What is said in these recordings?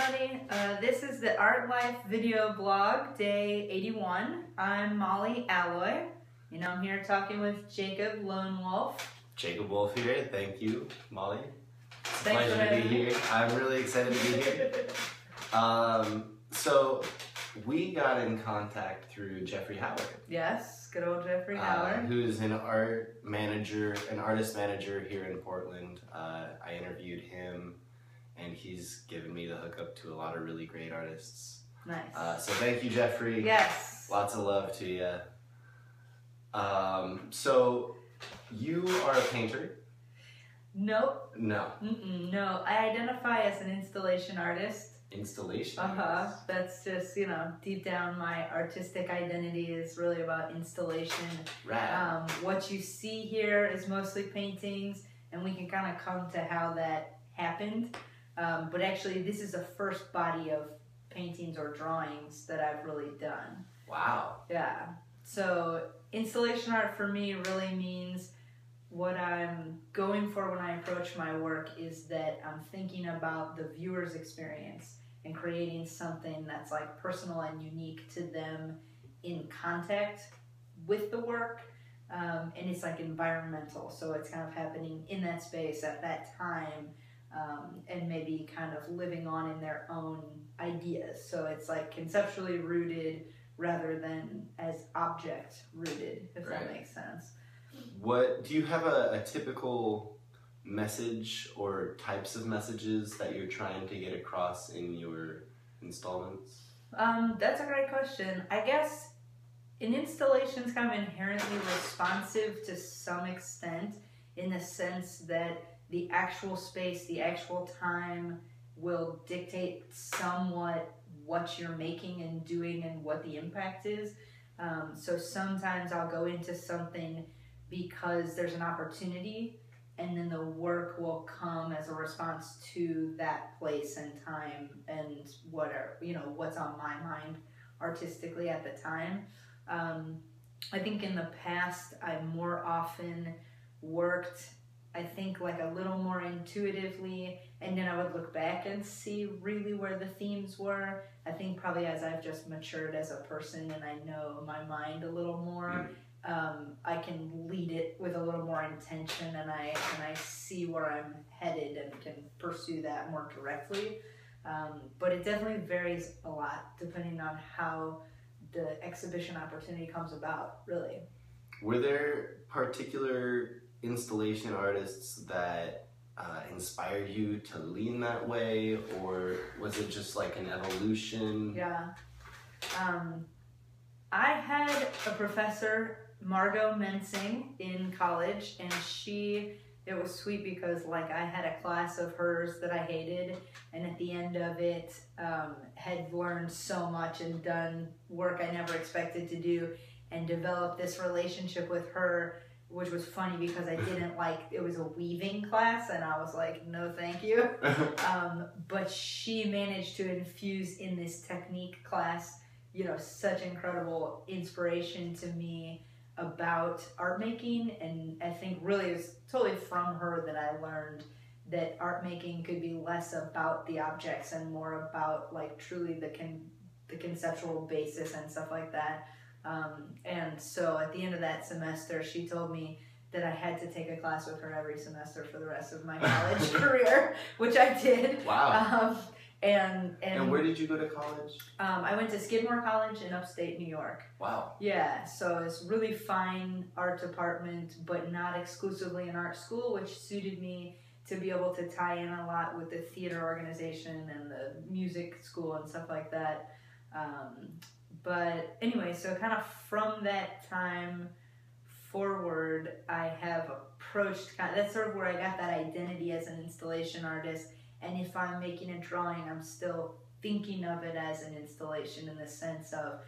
everybody. This is the Art Life video blog, day 81. I'm Molly Alloy, and I'm here talking with Jacob Lone Wolf. Jacob Wolf here. Thank you, Molly. Thanks Pleasure to be here. I'm really excited to be here. So we got in contact through Jeffrey Howard. Yes, good old Jeffrey Howard. Who's an artist manager here in Portland. I interviewed him, and he's given me the hookup to a lot of really great artists. Nice. So thank you, Jeffrey. Yes. Lots of love to you. So you are a painter? Nope. No. No, I identify as an installation artist. Installation? That's just, deep down my artistic identity is really about installation. Rad. What you see here is mostly paintings, and we can kind of come to how that happened. But actually, this is the first body of paintings or drawings that I've really done. Wow. Yeah. So installation art for me really means what I'm going for when I approach my work is that I'm thinking about the viewer's experience and creating something that's like personal and unique to them in contact with the work. And it's like environmental. So it's kind of happening in that space at that time. And maybe kind of living on in their own ideas. So it's like conceptually rooted rather than as object rooted, if that makes sense. What do you have a typical message or types of messages that you're trying to get across in your installments? That's a great question. I guess an installation is kind of inherently responsive to some extent in the sense that the actual space, the actual time will dictate somewhat what you're making and doing and what the impact is. So sometimes I'll go into something because there's an opportunity, and then the work will come as a response to that place and time and whatever, what's on my mind artistically at the time. I think in the past I more often worked, I think, like a little more intuitively, and then I would look back and see really where the themes were. I think probably as I've just matured as a person and I know my mind a little more, I can lead it with a little more intention, and I see where I'm headed and can pursue that more directly. But it definitely varies a lot depending on how the exhibition opportunity comes about, really. Were there particular installation artists that inspired you to lean that way, or was it just like an evolution? Yeah. I had a professor, Margot Mensing, in college, and it was sweet because like I had a class of hers that I hated, and at the end of it had learned so much and done work I never expected to do, and developed this relationship with her, which was funny because I didn't like, it was a weaving class and I was like, no thank you. But she managed to infuse in this technique class, such incredible inspiration to me about art making. And I think really it was totally from her that I learned that art making could be less about the objects and more about like truly the conceptual basis and stuff like that. And so at the end of that semester, she told me that I had to take a class with her every semester for the rest of my college career, which I did. Wow. And where did you go to college? I went to Skidmore College in upstate New York. Wow. Yeah, so it's really fine art department, but not exclusively an art school, which suited me to be able to tie in a lot with the theater organization and the music school and stuff like that. But anyway, so kind of from that time forward, I have approached, that's sort of where I got that identity as an installation artist. And if I'm making a drawing, I'm still thinking of it as an installation in the sense of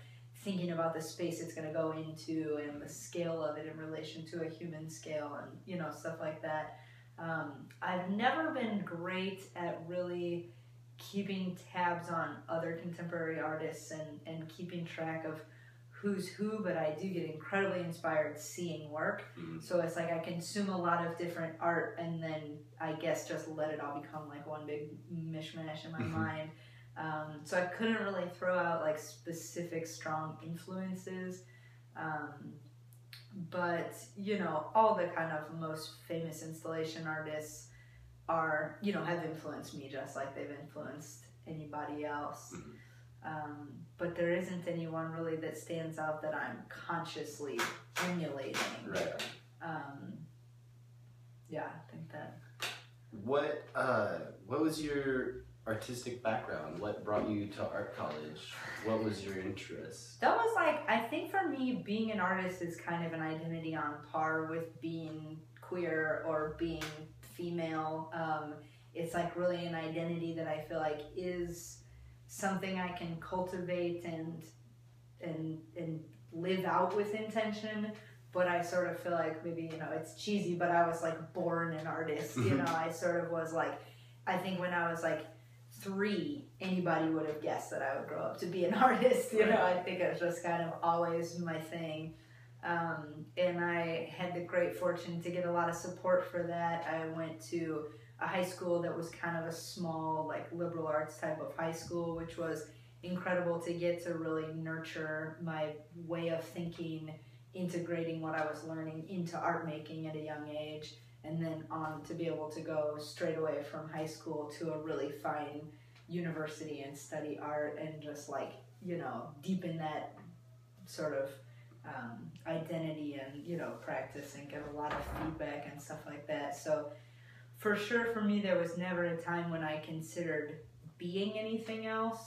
thinking about the space it's going to go into and the scale of it in relation to a human scale and, stuff like that. I've never been great at really keeping tabs on other contemporary artists and keeping track of who's who, but I do get incredibly inspired seeing work. So it's like I consume a lot of different art and then I guess just let it all become like one big mishmash in my mind. So I couldn't really throw out like specific strong influences. But, you know, all the kind of most famous installation artists are, you know, have influenced me just like they've influenced anybody else. But there isn't anyone really that stands out that I'm consciously emulating. Right. Yeah, I think that. What was your artistic background? What brought you to art college? What was your interest? That was like, I think for me, being an artist is kind of an identity on par with being queer or being female. It's like really an identity that I feel like is something I can cultivate and live out with intention. But I sort of feel like maybe, you know, it's cheesy, but I was like born an artist. You know, I sort of was like, I think when I was like 3, anybody would have guessed that I would grow up to be an artist. You know, I think it was just kind of always my thing. And I had the great fortune to get a lot of support for that. I went to a high school that was kind of a small, like liberal arts type of high school, which was incredible to get to really nurture my way of thinking, integrating what I was learning into art making at a young age, and then on to be able to go straight away from high school to a really fine university and study art and just like, you know, deepen that sort of identity and, you know, practice and get a lot of feedback and stuff like that. So for sure, for me, there was never a time when I considered being anything else.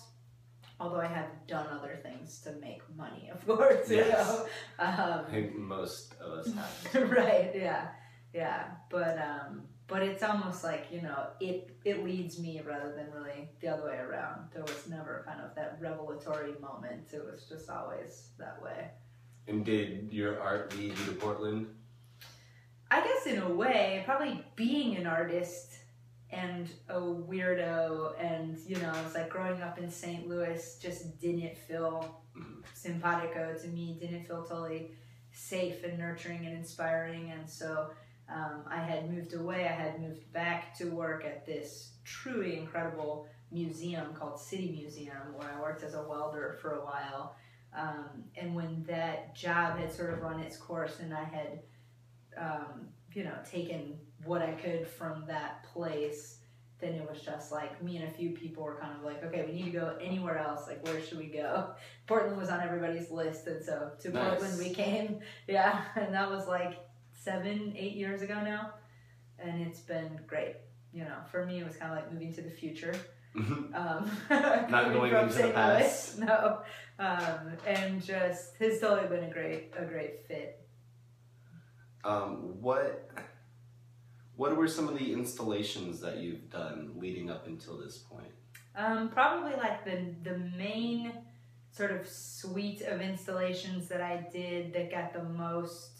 Although I have done other things to make money, of course, you know. I think most of us have. Right, yeah. But it's almost like, you know, it leads me rather than really the other way around. There was never kind of that revelatory moment. It was just always that way. And did your art lead you to Portland? I guess in a way, probably being an artist and a weirdo, and, you know, it's like growing up in St. Louis just didn't feel simpatico to me, didn't feel totally safe and nurturing and inspiring. And so I had moved away. I had moved back to work at this truly incredible museum called City Museum, where I worked as a welder for a while. And when that job had sort of run its course and I had you know, taken what I could from that place, then it was just like me and a few people were kind of like, okay, we need to go anywhere else. Like, where should we go? Portland was on everybody's list, and so to Portland we came. Yeah, and that was like 7-8 years ago now, and it's been great. You know, for me, it was kind of like moving to the future. Not going into the past. No, and just it's totally been a great fit. What were some of the installations that you've done leading up until this point? Probably like the main sort of suite of installations that I did that got the most,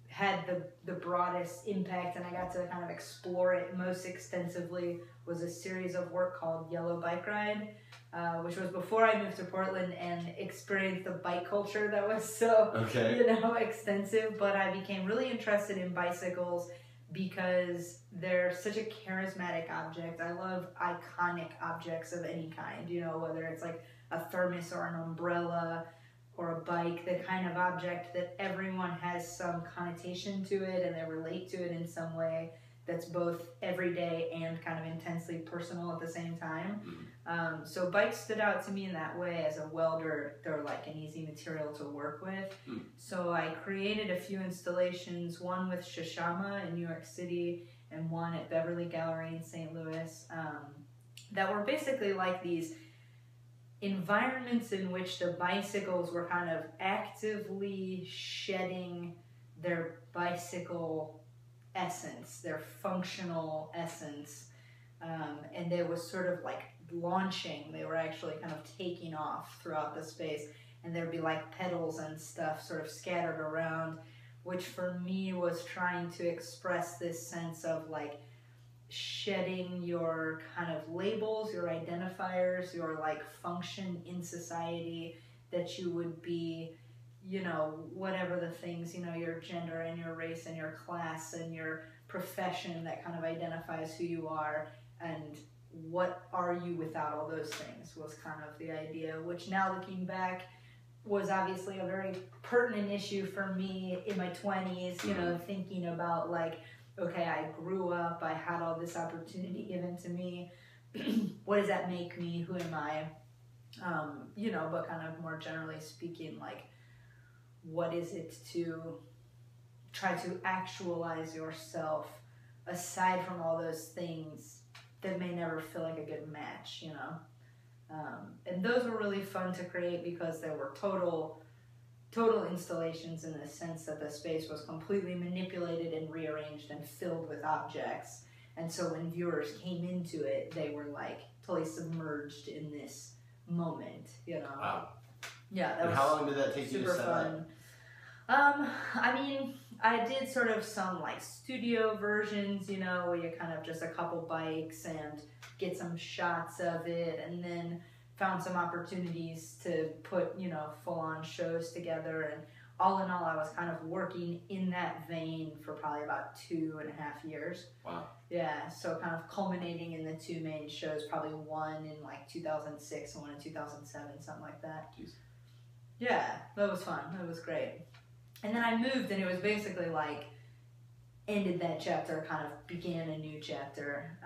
had the broadest impact, and I got to kind of explore it most extensively, was a series of work called Yellow Bike Ride, which was before I moved to Portland and experienced the bike culture that was so, you know, extensive. But I became really interested in bicycles because they're such a charismatic object. I love iconic objects of any kind, you know, whether it's like a thermos or an umbrella or a bike, the kind of object that everyone has some connotation to it and they relate to it in some way that's both everyday and kind of intensely personal at the same time. So bikes stood out to me in that way. As a welder, they're like an easy material to work with. So I created a few installations, one with Shashama in New York City and one at Beverly Gallery in St. Louis, that were basically like these environments in which the bicycles were kind of actively shedding their bicycle essence, their functional essence, and they was sort of like launching. They were actually kind of taking off throughout the space, and there'd be like pedals and stuff sort of scattered around, which for me was trying to express this sense of like shedding your kind of labels, your identifiers, your like function in society, that you would be, you know, whatever the things, you know, your gender and your race and your class and your profession that kind of identifies who you are, and what are you without all those things was kind of the idea, which now looking back was obviously a very pertinent issue for me in my 20s, you know, thinking about like, okay, I grew up, I had all this opportunity given to me. What does that make me? Who am I? You know, but kind of more generally speaking, like, what is it to try to actualize yourself aside from all those things that may never feel like a good match, you know? And those were really fun to create because they were total installations in the sense that the space was completely manipulated and rearranged and filled with objects. And so when viewers came into it, they were like totally submerged in this moment, you know? Wow. Yeah, that and was how long did that take you to super set fun. up? I mean, I did sort of some like studio versions, you know, where you kind of just a couple bikes and get some shots of it, and then found some opportunities to put, you know, full-on shows together. And all in all, I was kind of working in that vein for probably about 2.5 years. Wow. Yeah, so kind of culminating in the two main shows, probably one in like 2006 and one in 2007, something like that. Jeez. Yeah, that was fun. That was great. And then I moved, and it was basically like ended that chapter, kind of began a new chapter.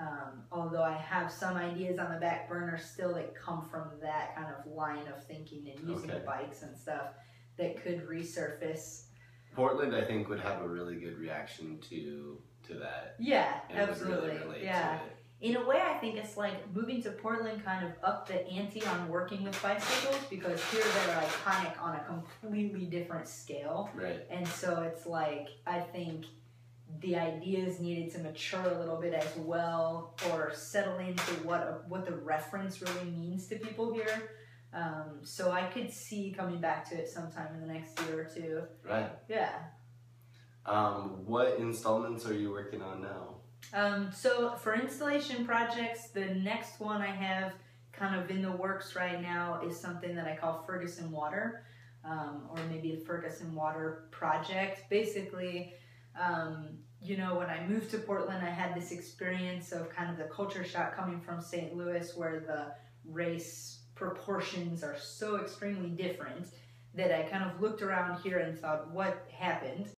Although I have some ideas on the back burner still that come from that kind of line of thinking and using the bikes and stuff that could resurface. Portland, I think, would have a really good reaction to that. Yeah, and absolutely. Would really relate Yeah. to it. In a way, I think it's like moving to Portland kind of upped the ante on working with bicycles, because here they're iconic on a completely different scale. Right. And so it's like, I think the ideas needed to mature a little bit as well, or settle into what the reference really means to people here. So I could see coming back to it sometime in the next year or two. Right. Yeah. What installments are you working on now? So for installation projects, the next one I have kind of in the works right now is something that I call Ferguson Water, or maybe the Ferguson Water Project. Basically, you know, when I moved to Portland, I had this experience of kind of the culture shock coming from St. Louis, where the race proportions are so extremely different that I kind of looked around here and thought, what happened?